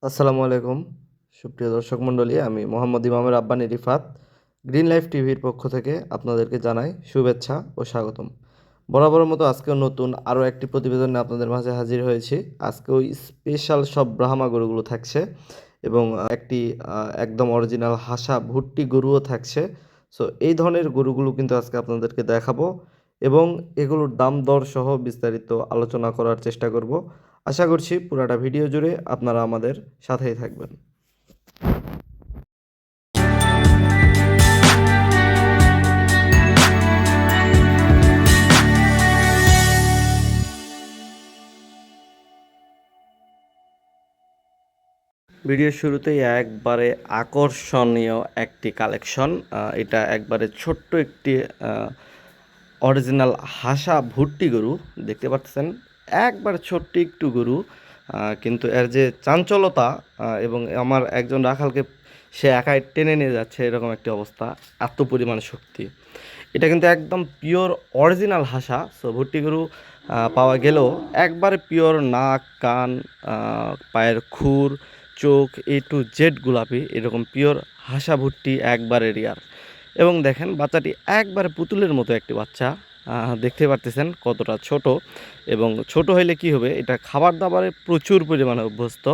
আসসালামু আলাইকুম সুপ্রিয় দর্শক মণ্ডলী, আমি মোহাম্মদ ইমামের আব্বানী রিফাত গ্রিন লাইফ টিভির পক্ষ থেকে আপনাদেরকে জানাই শুভেচ্ছা ও স্বাগতম। বরাবরের মতো আজকেও নতুন আরও একটি প্রতিবেদন নিয়ে আপনাদের মাঝে হাজির হয়েছি। আজকেও স্পেশাল সব ব্রাহ্মা গরুগুলো থাকছে এবং একটি একদম অরিজিনাল হাসা ভুট্টি গরুও থাকছে। সো এই ধরনের গরুগুলো কিন্তু আজকে আপনাদেরকে দেখাবো এবং এগুলোর দাম দর সহ বিস্তারিত আলোচনা করার চেষ্টা করব। আশা করছি পুরাটা ভিডিও জুড়ে আপনারা আমাদের সাথেই থাকবেন। ভিডিওর শুরুতেই একবারে আকর্ষণীয় একটি কালেকশন। এটা একবারে ছোট্ট একটি অরিজিনাল হাসা ভুট্টি গরু দেখতে পাচ্ছেন। একবার ছোট্ট একটু গরু, কিন্তু এর যে চাঞ্চলতা এবং আমার একজন রাখালকে সে একাই টেনে নিয়ে যাচ্ছে এরকম একটি অবস্থা, এত পরিমাণ শক্তি। এটা কিন্তু একদম পিওর অরিজিনাল হাসা। সো ভুট্টি গরু পাওয়া গেলেও একবারে পিওর নাক, কান, পায়ের খুর, চোখ A to Z গোলাপি, এরকম পিওর হাসা ভুট্টি একবারে রিয়ার। এবং দেখেন বাচ্চাটি একবারে পুতুলের মতো একটি বাচ্চা, দেখতে পারতেছেন কতটা ছোট। এবং ছোট হইলে কি হবে, এটা খাবার দাবারে প্রচুর পরিমাণে অভ্যস্ত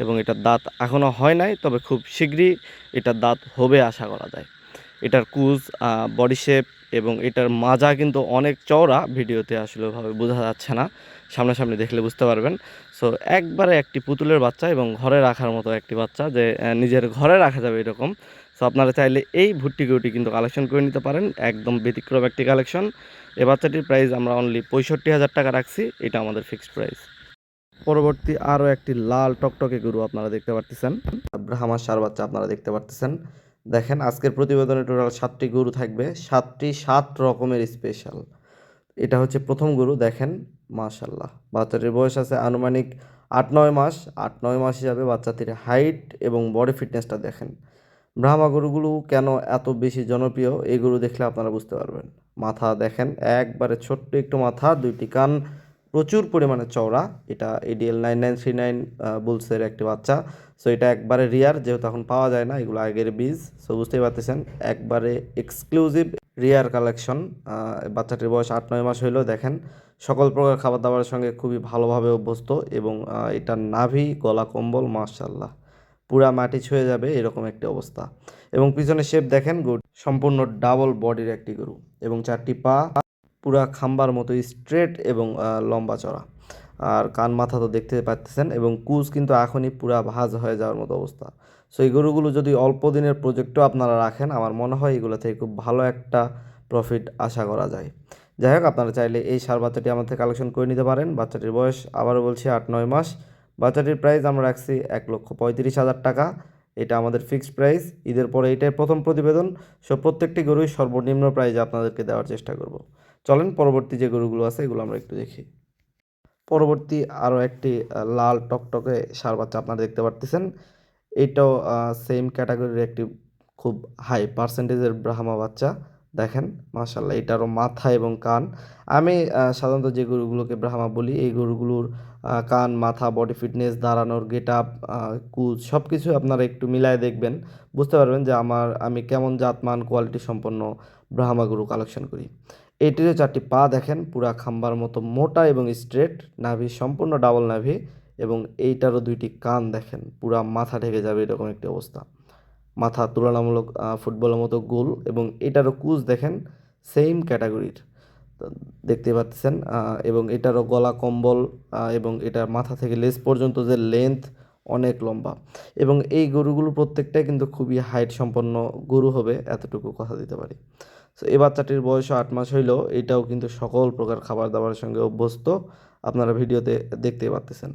এবং এটার দাঁত এখনও হয় নাই, তবে খুব শীঘ্রই এটার দাঁত হবে আশা করা যায়। এটার কুজ, বডি শেপ এবং এটার মাজা কিন্তু অনেক চওড়া, ভিডিওতে আসলে ভাবে বোঝা যাচ্ছে না, সামনাসামনি দেখলে বুঝতে পারবেন। সো একবারে একটি পুতুলের বাচ্চা এবং ঘরে রাখার মতো একটি বাচ্চা, যে নিজের ঘরে রাখা যাবে এরকম। সো আপনারা চাইলে এই ভুট্টি গরুটি কিন্তু কালেকশন করে নিতে পারেন, একদম ব্যতিক্রম একটি কালেকশন। এই বাচ্চাটির প্রাইস আমরা অনলি 65,000 টাকা রাখছি, এটা আমাদের ফিক্সড প্রাইস। পরবর্তী আরও একটি লাল টকটকে গরু আপনারা দেখতে পারতেছেন, ব্রাহ্মা ষাঁড় বাচ্চা আপনারা দেখতে পারতেছেন। দেখেন আজকের প্রতিবেদনে টোটাল 7টি গরু থাকবে, 7টি 7 রকমের স্পেশাল। এটা হচ্ছে প্রথম গরু, দেখেন মাশাল্লাহ বাচ্চাটির বয়স আছে আনুমানিক 8-9 মাস। 8-9 মাস হিসাবে বাচ্চাটির হাইট এবং বডি ফিটনেসটা দেখেন। ব্রাহ্মা গরুগুলো কেন এত বেশি জনপ্রিয়, এই গরু দেখলে আপনারা বুঝতে পারবেন। মাথা দেখেন, একবারে ছোট্ট একটু মাথা, দুইটি কান প্রচুর পরিমাণে চওড়া। এটা ADL 9939 বুলসের একটি বাচ্চা। সো এটা একবারে রিয়ার, যেহেতু এখন পাওয়া যায় না, এগুলো আগের বীজ। সো বুঝতেই পারতেছেন একবারে এক্সক্লুসিভ রিয়ার কালেকশন। বাচ্চাটির বয়স 8-9 মাস হইলেও দেখেন সকল প্রকার খাবার দাবারের সঙ্গে খুবই ভালোভাবে অভ্যস্ত এবং এটার নাভি, গলা, কম্বল মাশাল্লাহ পুরা মাটি ছুঁয়ে যাবে এরকম একটি অবস্থা। এবং পিছনে শেপ দেখেন, গুড সম্পূর্ণ ডাবল বডির একটি গরু এবং 4টি পা পুরা খাম্বার মতো স্ট্রেট এবং লম্বা চড়া। আর কান মাথা তো দেখতে পাচ্ছেন এবং কুচ কিন্তু এখনই পুরা ভাঁজ হয়ে যাওয়ার মতো অবস্থা। সো এই গরুগুলো যদি অল্প দিনের প্রজেক্টও আপনারা রাখেন, আমার মনে হয় এগুলো থেকে খুব ভালো একটা প্রফিট আশা করা যায়। যাই হোক, আপনারা চাইলে এই ষাঁড় বাচ্চাটি আমার থেকে কালেকশন করে নিতে পারেন। বাচ্চাটির বয়স আবারও বলছি 8-9 মাস। বাচ্চাটির প্রাইস আমরা রাখছি 1,35,000 টাকা, এটা আমাদের ফিক্সড প্রাইস। ঈদের পরে এটাই প্রথম প্রতিবেদন, সো প্রত্যেকটি গরুই সর্বনিম্ন প্রাইজে আপনাদেরকে দেওয়ার চেষ্টা করব। চলেন পরবর্তী যে গরুগুলো আছে এগুলো আমরা একটু দেখি। পরবর্তী আরও একটি লাল টকটকে ষাঁড় বাচ্চা আপনারা দেখতে পারতেছেন। এইটাও সেম ক্যাটাগরির একটি খুব হাই পার্সেন্টেজের ব্রাহ্মা বাচ্চা। দেখেন মাশাল্লাহ এটারও মাথা এবং কান। আমি সাধারণত যে গরুগুলোকে ব্রাহ্মা বলি, এই গরুগুলোর কান, মাথা, বডি ফিটনেস, দাঁড়ানোর গেট আপ, কুচ সব কিছু আপনারা একটু মিলায় দেখবেন, বুঝতে পারবেন যে আমি কেমন জাতমান কোয়ালিটি সম্পন্ন ব্রাহ্মা গরু কালেকশন করি। এটিরও 4টি পা দেখেন পুরা খাম্বার মতো মোটা এবং স্ট্রেট, নাভি সম্পূর্ণ ডাবল নাভি এবং এইটারও 2টি কান দেখেন পুরা মাথা ঢেকে যাবে এরকম একটি অবস্থা। মাথা তুলনামূলক ফুটবলের মতো গোল এবং এটারও কুচ দেখেন সেম ক্যাটাগরির, তো দেখতে পাচ্ছেন। এবং এটারও গলা, কম্বল এবং এটার মাথা থেকে লেজ পর্যন্ত যে লেন্থ অনেক লম্বা। এবং এই গরুগুলো প্রত্যেকটাই কিন্তু খুবই হাইট সম্পন্ন গরু হবে, এতটুকু কথা দিতে পারি। সো এই বাচ্চাটির বয়সও 8 মাস হইলেও এটাও কিন্তু সকল প্রকার খাবার দাবারের সঙ্গে অভ্যস্ত, আপনারা ভিডিওতে দেখতেই পাচ্ছেন।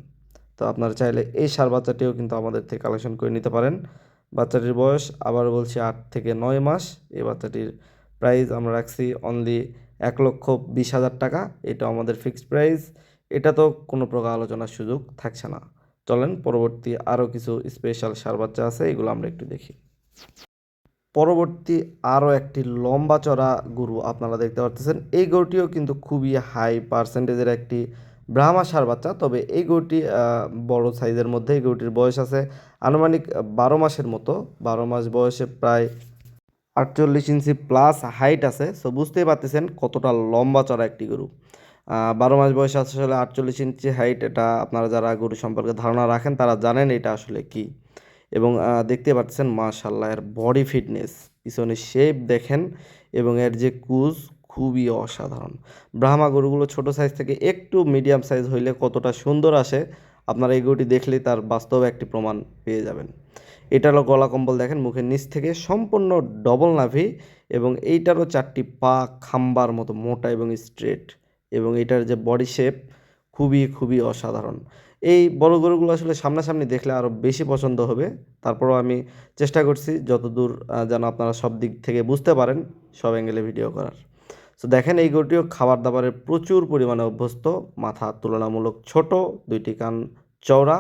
তো আপনারা চাইলে এই ষাঁড় বাচ্চাটিও কিন্তু আমাদের থেকে কালেকশন করে নিতে পারেন। বাচ্চাটির বয়স আবার বলছি 8 থেকে 9 মাস। এই বাচ্চাটির প্রাইস আমরা রাখছি অনলি 1,20,000 টাকা, এটা আমাদের ফিক্সড প্রাইস। এটা তো কোনো প্রকার আলোচনার সুযোগ থাকছে না। চলেন পরবর্তী আরও কিছু স্পেশাল ষাঁড় বাচ্চা আছে, এগুলো আমরা একটু দেখি। পরবর্তী আরও একটি লম্বা চড়া গরু আপনারা দেখতে পাচ্ছেন। এই গরুটিও কিন্তু খুবই হাই পার্সেন্টেজের একটি ব্রাহ্মা ষাঁড় বাচ্চা। তবে এই গরুটি বড় সাইজের মধ্যে। এই গরুটির বয়স আছে আনুমানিক 12 মাসের মতো। 12 মাস বয়সে প্রায় 48 ইঞ্চি প্লাস হাইট আছে। সো বুঝতেই পারতেছেন কতটা লম্বা চড়া একটি গরু। 12 মাস বয়সে আসলে 48 ইঞ্চি হাইট, এটা আপনারা যারা গরু সম্পর্কে ধারণা রাখেন তারা জানেন এটা আসলে কি। এবং দেখতে পাচ্ছেন মাশাআল্লাহ এর বডি ফিটনেস, পিছনের শেপ দেখেন, এবং এর যে কুজ খুবই অসাধারণ। ব্রাহ্মা গরুগুলো ছোট সাইজ থেকে একটু মিডিয়াম সাইজ হইলে কতটা সুন্দর আসে আপনারা এই গরুটি দেখলেই তার বাস্তবে একটি প্রমাণ পেয়ে যাবেন। এটারও গলা কম্বল দেখেন, মুখের নিচ থেকে সম্পূর্ণ ডবল নাভি, এবং এইটারও 4টি পা খাম্বার মতো মোটা এবং স্ট্রেট, এবং এটার যে বডি শেপ খুবই খুবই অসাধারণ। এই বড় গরুগুলো আসলে সামনাসামনি দেখলে আরও বেশি পছন্দ হবে। তারপরও আমি চেষ্টা করছি যতদূর যেন আপনারা সব দিক থেকে বুঝতে পারেন, সব অ্যাঙ্গেলে ভিডিও করার। সো দেখেন এই গরুটিও খাবার দাবারের প্রচুর পরিমাণে অভ্যস্ত। মাথা তুলনামূলক ছোট, 2টি কান চওড়া।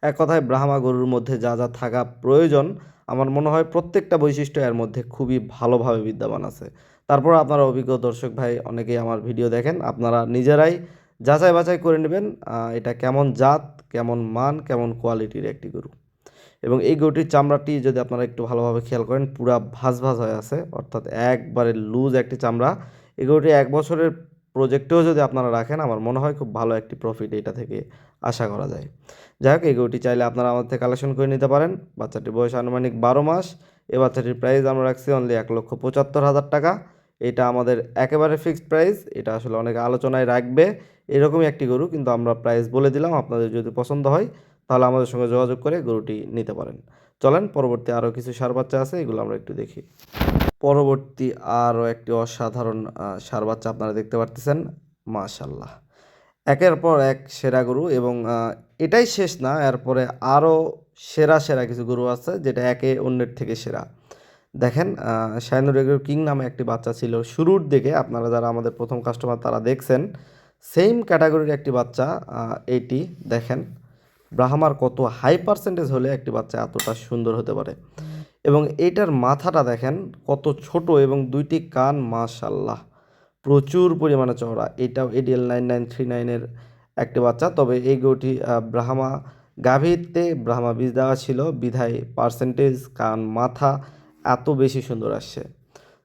এক কথায় ব্রাহ্মা গরুর মধ্যে যা যা থাকা প্রয়োজন আমার মনে হয় প্রত্যেকটা বৈশিষ্ট্য এর মধ্যে খুবই ভালোভাবে বিদ্যমান আছে। তারপর আপনারা অভিজ্ঞ দর্শক ভাই অনেকেই আমার ভিডিও দেখেন, আপনারা নিজেরাই যাচাই বাছাই করে নেবেন এটা কেমন জাত, কেমন মান, কেমন কোয়ালিটির একটি গরু। এবং এই গরুটির চামড়াটি যদি আপনারা একটু ভালোভাবে খেয়াল করেন পুরা ভাঁজ ভাঁজ হয়ে আছে, অর্থাৎ একবারে লুজ একটি চামড়া। এই গরুটি 1 বছরের প্রজেক্টেও যদি আপনারা রাখেন আমার মনে হয় খুব ভালো একটি প্রফিট এটা থেকে আশা করা যায়। যাই হোক, এই গরুটি চাইলে আপনারা আমাদের থেকে কালেকশন করে নিতে পারেন। বাচ্চাটির বয়স আনুমানিক 12 মাস। এই বাচ্চাটির প্রাইস আমরা রাখছি অনলি 1,75,000 টাকা। এটা আমাদের একেবারে ফিক্সড প্রাইস, এটা আসলে অনেকে আলোচনায় রাখবে এরকমই একটি গরু, কিন্তু আমরা প্রাইস বলে দিলাম। আপনাদের যদি পছন্দ হয় তাহলে আমাদের সঙ্গে যোগাযোগ করে গরুটি নিতে পারেন। চলেন পরবর্তী আরও কিছু ষাঁড় বাচ্চা আছে, এগুলো আমরা একটু দেখি। পরবর্তী আরও একটি অসাধারণ ষাঁড় বাচ্চা আপনারা দেখতে পারতেছেন। মাশাল্লাহ, একের পর এক সেরা গরু, এবং এটাই শেষ না, এরপরে আরও সেরা সেরা কিছু গরু আছে যেটা একে অন্যের থেকে সেরা। দেখেন শাহিনুর এগ্রো কিং নামে একটি বাচ্চা ছিল শুরুর দিকে, আপনারা যারা আমাদের প্রথম কাস্টমার তারা দেখছেন। সেম ক্যাটাগরির একটি বাচ্চা এইটি দেখেন। ব্রাহ্মার কত হাই পার্সেন্টেজ হলে একটি বাচ্চা এতটা সুন্দর হতে পারে। এবং এইটার মাথাটা দেখেন কত ছোট, এবং 2টি কান মাশাল্লাহ প্রচুর পরিমাণে চওড়া। এটাও ADL 9939-এর একটি বাচ্চা। তবে এই গরুটি ব্রাহ্মা গাভীতে ব্রাহ্মা বীজ দেওয়া ছিল বিধায় পার্সেন্টেজ, কান, মাথা এত বেশি সুন্দর আসছে,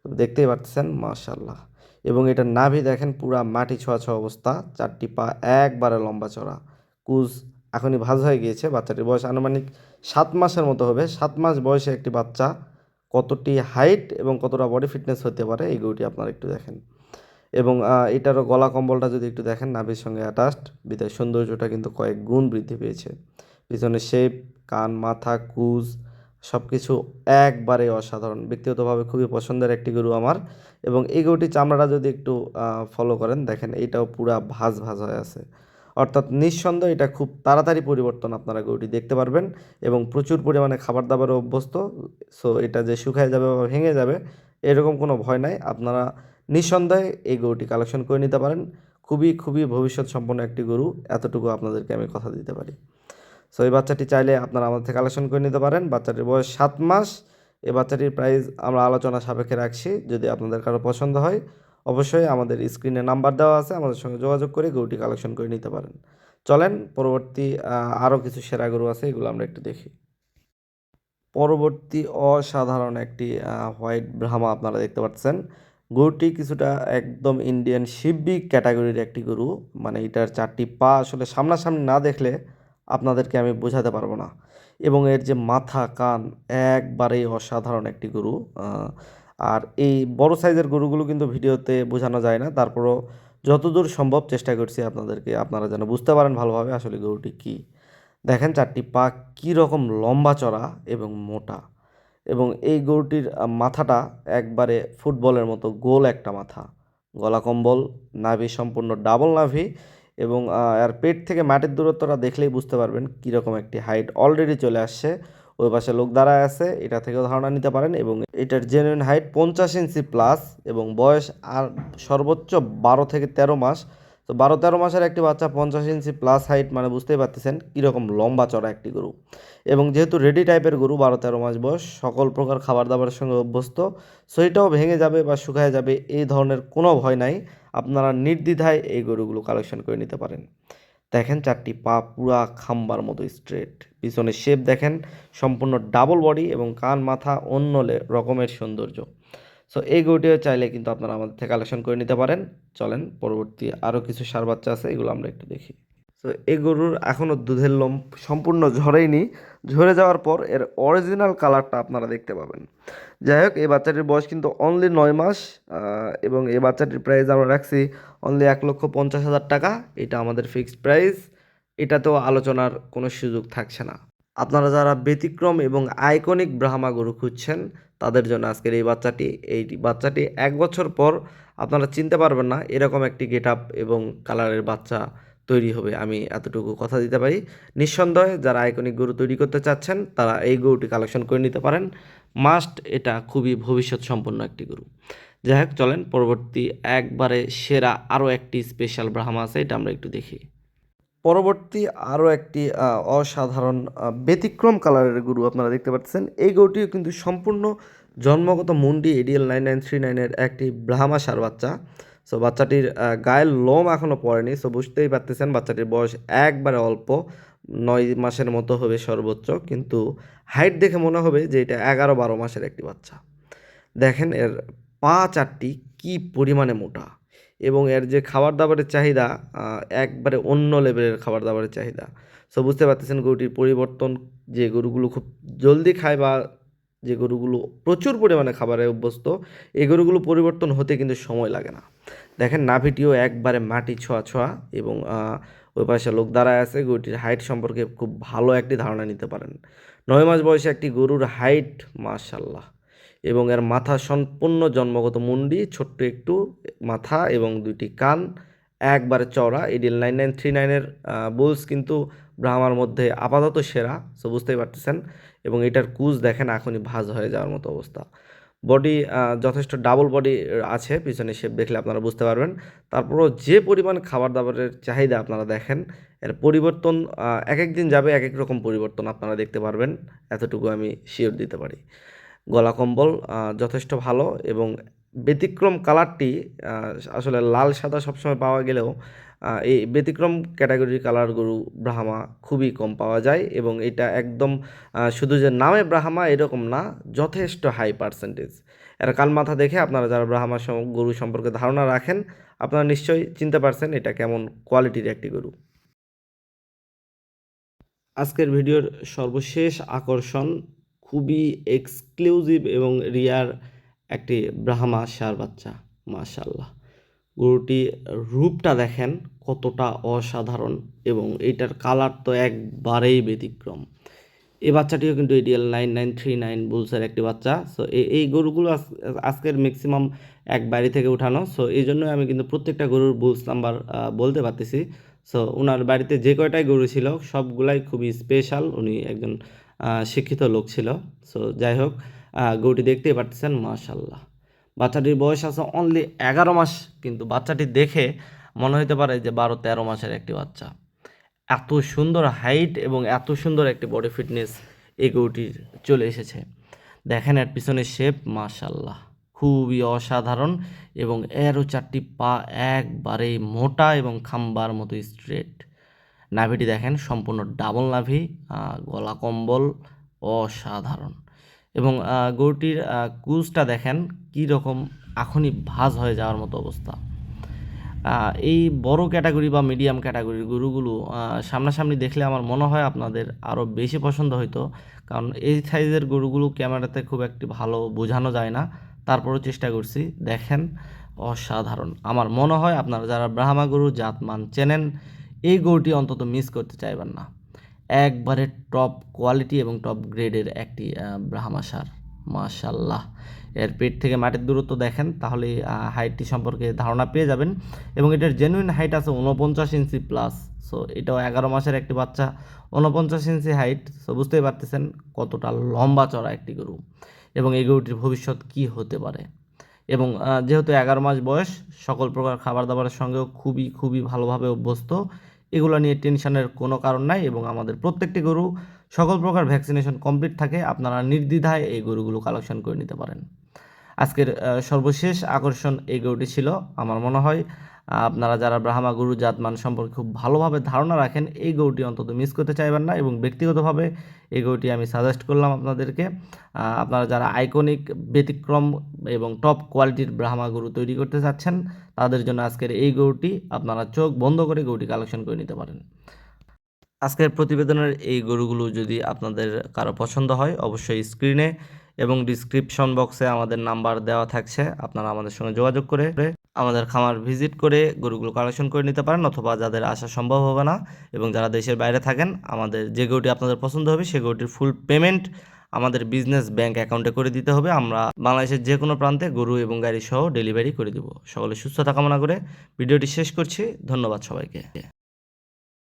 দেখতেই পাচ্ছেন মাশাল্লাহ। এবং এটার নাভি দেখেন পুরা মাটি ছোঁয়া ছোঁয়া অবস্থা, 4টি পা একবারে লম্বা চড়া, কুজ এখনই ভাঁজ হয়ে গিয়েছে। বাচ্চাটির বয়স আনুমানিক 7 মাসের মতো হবে। 7 মাস বয়সে একটি বাচ্চা কতটি হাইট এবং কতটা বডি ফিটনেস হতে পারে এই গরুটি আপনারা একটু দেখেন। এবং এটারও গলা কম্বলটা যদি একটু দেখেন নাভির সঙ্গে অ্যাটাচড, বিদায় সৌন্দর্যটা কিন্তু কয়েক গুণ বৃদ্ধি পেয়েছে। পিছনে শেপ, কান, মাথা, কুজ সব কিছু একবারে অসাধারণ। ব্যক্তিগতভাবে খুবই পছন্দের একটি গরু আমার। এবং এই গরুটির চামড়াটা যদি একটু ফলো করেন দেখেন এইটাও পুরা ভাঁজ ভাঁজ হয়ে আছে, অর্থাৎ নিঃসন্দেহে এটা খুব তাড়াতাড়ি পরিবর্তন আপনারা গরুটি দেখতে পারবেন। এবং প্রচুর পরিমাণে খাবার দাবারও অভ্যস্ত। সো এটা যে শুকায় যাবে বা ভেঙে যাবে এরকম কোনো ভয় নাই, আপনারা নিঃসন্দেহে এই গরুটি কালেকশন করে নিতে পারেন। খুবই খুবই ভবিষ্যৎ সম্পন্ন একটি গরু, এতটুকু আপনাদেরকে আমি কথা দিতে পারি। সো এই বাচ্চাটি চাইলে আপনারা আমাদের থেকে কালেকশন করে নিতে পারেন। বাচ্চাটির বয়স 7 মাস। এই বাচ্চাটির প্রাইস আমরা আলোচনা সাপেক্ষে রাখছি, যদি আপনাদের কারো পছন্দ হয় অবশ্যই আমাদের স্ক্রিনে নাম্বার দেওয়া আছে, আমাদের সঙ্গে যোগাযোগ করে গরুটি কালেকশন করে নিতে পারেন। চলেন পরবর্তী আরও কিছু সেরা গরু আছে, এগুলো আমরা একটু দেখি। পরবর্তী অসাধারণ একটি হোয়াইট ব্রাহ্মা আপনারা দেখতে পাচ্ছেন। গরুটি কিছুটা একদম ইন্ডিয়ান শিববি ক্যাটাগরির একটি গরু, মানে এটার 4টি পা আসলে সামনাসামনি না দেখলে আপনাদেরকে আমি বোঝাতে পারবো না। এবং এর যে মাথা, কান একবারেই অসাধারণ একটি গরু। আর এই বড় সাইজের গরুগুলো কিন্তু ভিডিওতে বোঝানো যায় না, তারপরও যতদূর সম্ভব চেষ্টা করছি আপনাদেরকে, আপনারা যেন বুঝতে পারেন ভালোভাবে আসলে গরুটি কী। দেখেন 4টি পা কী রকম লম্বা চড়া এবং মোটা। এবং এই গরুটির মাথাটা একবারে ফুটবলের মতো গোল একটা মাথা, গলা কম্বল, নাভি সম্পূর্ণ ডাবল নাভি। এবং এর পেট থেকে মাটির দূরত্বটা দেখলেই বুঝতে পারবেন কীরকম একটি হাইট অলরেডি চলে আসছে। ওই পাশে লোক দাঁড়ায় আছে, এটা থেকেও ধারণা নিতে পারেন। এবং এটার জেনুইন হাইট 50 ইঞ্চি প্লাস, এবং বয়স আর সর্বোচ্চ 12 থেকে 13 মাস। তো 12-13 মাসের একটি বাচ্চা 50 ইঞ্চি প্লাস হাইট, মানে বুঝতেই পারতেছেন কীরকম লম্বা চড়া একটি গরু। এবং যেহেতু রেডি টাইপের গরু, 12-13 মাস বয়স, সকল প্রকার খাবার দাবারের সঙ্গে অভ্যস্ত, সো এটাও ভেঙে যাবে বা শুকায় যাবে এই ধরনের কোনো ভয় নাই। আপনারা নির্দ্বিধায় এই গরুগুলো কালেকশন করে নিতে পারেন। দেখেন চারটি পা পুরা খাম্বার মতো স্ট্রেট, পিছনে শেপ দেখেন সম্পূর্ণ ডাবল বডি এবং কান মাথা অন্য রকমের সৌন্দর্য। সো এই গরুটিও চাইলে কিন্তু আপনারা আমাদের থেকে কালেকশন করে নিতে পারেন। চলেন পরবর্তী আরও কিছু ষাঁড় বাচ্চা আছে, এগুলো আমরা একটু দেখি। তো এই গরুর এখনও দুধের লোম সম্পূর্ণ ঝরেইনি, ঝরে যাওয়ার পর এর অরিজিনাল কালারটা আপনারা দেখতে পাবেন। যাই হোক, এই বাচ্চাটির বয়স কিন্তু অনলি 9 মাস এবং এই বাচ্চাটির প্রাইস আমরা রাখছি অনলি 1,50,000 টাকা। এটা আমাদের ফিক্সড প্রাইস, এটাতেও আলোচনার কোনো সুযোগ থাকছে না। আপনারা যারা ব্যতিক্রম এবং আইকনিক ব্রাহ্মা গরু খুঁজছেন তাদের জন্য আজকের এই বাচ্চাটি 1 বছর পর আপনারা চিনতে পারবেন না এরকম একটি গেট আপ এবং কালারের বাচ্চা তৈরি হবে, আমি এতটুকু কথা দিতে পারি। নিঃসন্দেহে যারা আইকনিক গরু তৈরি করতে চাচ্ছেন তারা এই গরুটি কালেকশন করে নিতে পারেন, মাস্ট। এটা খুবই ভবিষ্যৎ সম্পন্ন একটি গরু। যাই হোক, চলেন পরবর্তী একবারে সেরা আরও একটি স্পেশাল ব্রাহ্মা আছে, এটা আমরা একটু দেখি। পরবর্তী আরও একটি অসাধারণ ব্যতিক্রম কালারের গরু আপনারা দেখতে পাচ্ছেন। এই গরুটিও কিন্তু সম্পূর্ণ জন্মগত মুন্ডি ADL 9939-এর একটি ব্রাহ্মা ষাঁড় বাচ্চা। সো বাচ্চাটির গায়ের লোম এখনও পড়েনি, সো বুঝতেই পারতেছেন বাচ্চাটির বয়স একবারে অল্প, 9 মাসের মতো হবে সর্বোচ্চ, কিন্তু হাইট দেখে মনে হবে যে এটা 11-12 মাসের একটি বাচ্চা। দেখেন এর পা চারটি কী পরিমাণে মোটা এবং এর যে খাবার দাবারের চাহিদা একবারে অন্য লেভেলের খাবার দাবারের চাহিদা। সো বুঝতে পারতেছেন গরুটির পরিবর্তন, যে গরুগুলো খুব জলদি খায় বা যে গরুগুলো প্রচুর পরিমাণে খাবারে অভ্যস্ত, এই গরুগুলো পরিবর্তন হতে কিন্তু সময় লাগে না। দেখেন নাভিটিও একবারে মাটি ছোঁয়া ছোঁয়া এবং ওই পাশে লোক দাঁড়ায় আছে। গরুটির হাইট সম্পর্কে খুব ভালো একটি ধারণা নিতে পারেন। 9 মাস বয়সে একটি গরুর হাইট মাশাল্লাহ, এবং এর মাথা সম্পূর্ণ জন্মগত মুন্ডি, ছোট্ট একটু মাথা এবং দুইটি কান একবারে চওড়া। ADL 9939-এর বুলস কিন্তু ব্রাহ্মার মধ্যে আপাতত সেরা, সো বুঝতেই পারতেছেন। এবং এটার কুচ দেখেন এখনই ভাঁজ হয়ে যাওয়ার মতো অবস্থা। বডি যথেষ্ট ডাবল বডি আছে, পিছনে শেপ দেখলে আপনারা বুঝতে পারবেন। তারপরও যে পরিমাণ খাবার দাবারের চাহিদা আপনারা দেখেন, এর পরিবর্তন এক এক দিন যাবে এক এক রকম পরিবর্তন আপনারা দেখতে পারবেন, এতটুকু আমি শিওর দিতে পারি। গলা কম্বল যথেষ্ট ভালো এবং ব্যতিক্রম কালারটি আসলে লাল সাদা সবসময় পাওয়া গেলেও এই ব্যতিক্রম ক্যাটাগরির কালার গরু ব্রাহ্মা খুবই কম পাওয়া যায় এবং এটা একদম শুধু যে নামে ব্রাহ্মা এরকম না, যথেষ্ট হাই পার্সেন্টেজ। এর কান মাথা দেখে আপনারা যারা ব্রাহ্মা গরু সম্পর্কে ধারণা রাখেন আপনারা নিশ্চয়ই চিনতে পারছেন এটা কেমন কোয়ালিটির একটি গরু। আজকের ভিডিওর সর্বশেষ আকর্ষণ খুবই এক্সক্লুসিভ এবং রিয়ার একটি ব্রাহ্মা ষাঁড় বাচ্চা। মাশাল্লাহ, গরুটি রূপটা দেখেন কতটা অসাধারণ এবং এইটার কালার তো একবারেই ব্যতিক্রম। এই বাচ্চাটিও কিন্তু ADL 9939 বুলসের একটি বাচ্চা। সো এই গরুগুলো আজকের ম্যাক্সিমাম এক বাড়ি থেকে উঠানো, সো এই জন্যই আমি কিন্তু প্রত্যেকটা গরুর বুলস নাম্বার বলতে পারতেছি। সো ওনার বাড়িতে যে কয়টাই গরু ছিল সবগুলাই খুবই স্পেশাল, উনি একজন শিক্ষিত লোক ছিল। সো যাই হোক, গরুটি দেখতেই পারতেছেন মাশাল্লাহ। বাচ্চাটির বয়স আছে অনলি 11 মাস, কিন্তু বাচ্চাটি দেখে মনে হতে পারে যে 12-13 মাসের একটি বাচ্চা। এত সুন্দর হাইট এবং এত সুন্দর একটি বডি ফিটনেস এই গরুটির চলে এসেছে। দেখেন এর পিছনে শেপ মাশাল্লাহ খুবই অসাধারণ এবং এরও চারটি পা একবারেই মোটা এবং খাম্বার মতো স্ট্রেট। নাভিটি দেখেন সম্পূর্ণ ডাবল নাভি, গলা কম্বল অসাধারণ এবং গরুটির কুচটা দেখেন কী রকম এখনই ভাঁজ হয়ে যাওয়ার মতো অবস্থা। এই বড় ক্যাটাগরি বা মিডিয়াম ক্যাটাগরির গরুগুলো সামনাসামনি দেখলে আমার মনে হয় আপনাদের আরও বেশি পছন্দ হইতো, কারণ এই সাইজের গরুগুলো ক্যামেরাতে খুব একটি ভালো বোঝানো যায় না। তারপরও চেষ্টা করছি, দেখেন অসাধারণ। আমার মনে হয় আপনারা যারা ব্রাহ্মা গরু জাতমান চেনেন এই গরুটি অন্তত মিস করতে চাইবেন না। একবারে টপ কোয়ালিটি এবং টপ গ্রেডের একটি ব্রাহ্মা ষাঁড় মাশাল্লাহ। এর পেট থেকে মাটির দূরত্ব দেখেন তাহলে হাইটটি সম্পর্কে ধারণা পেয়ে যাবেন এবং এটার জেনুইন হাইট আছে 49 ইঞ্চি প্লাস। সো এটাও 11 মাসের একটি বাচ্চা, 49 ইঞ্চি হাইট। সো বুঝতেই পারতেছেন কতটা লম্বা চড়া একটি গরু এবং এই গরুটির ভবিষ্যৎ কি হতে পারে। এবং যেহেতু 11 মাস বয়স, সকল প্রকার খাবার দাবারের সঙ্গেও খুবই খুবই ভালোভাবে অভ্যস্ত, এগুলো নিয়ে টেনশনের কোনো কারণ নাই এবং আমাদের প্রত্যেকটি গরু সকল প্রকার ভ্যাকসিনেশন কমপ্লিট থাকে। আপনারা নির্দ্বিধায় এই গরুগুলো কালেকশন করে নিতে পারেন। আজকের সর্বশেষ আকর্ষণ এই গরুটি ছিল। আমার মনে হয় আপনারা যারা ব্রাহ্মা গরু জাতমান সম্পর্কে খুব ভালোভাবে ধারণা রাখেন এই গরুটি অন্তত মিস করতে চাইবেন না, এবং ব্যক্তিগতভাবে এই গরুটি আমি সাজেস্ট করলাম আপনাদেরকে। আপনারা যারা আইকনিক, ব্যতিক্রম এবং টপ কোয়ালিটির ব্রাহ্মা গরু তৈরি করতে চাচ্ছেন তাদের জন্য আজকের এই গরুটি আপনারা চোখ বন্ধ করে গরুটি কালেকশন করে নিতে পারেন। আজকের প্রতিবেদনের এই গরুগুলো যদি আপনাদের কারো পছন্দ হয় অবশ্যই স্ক্রিনে এবং ডিসক্রিপশন বক্সে আমাদের নাম্বার দেওয়া থাকছে, আপনারা আমাদের সঙ্গে যোগাযোগ করে আমাদের খামার ভিজিট করে গরুগুলো কালেকশন করে নিতে পারেন, অথবা যাদের আসা সম্ভব হবে না এবং যারা দেশের বাইরে থাকেন আমাদের যে গরুটি আপনাদের পছন্দ হবে সেই গরুটির ফুল পেমেন্ট আমাদের বিজনেস ব্যাংক অ্যাকাউন্টে করে দিতে হবে। আমরা বাংলাদেশের যে কোনো প্রান্তে গরু এবং গাড়ি সহ ডেলিভারি করে দেব। সকলে সুস্থতা কামনা করে ভিডিওটি শেষ করছি। ধন্যবাদ সবাইকে।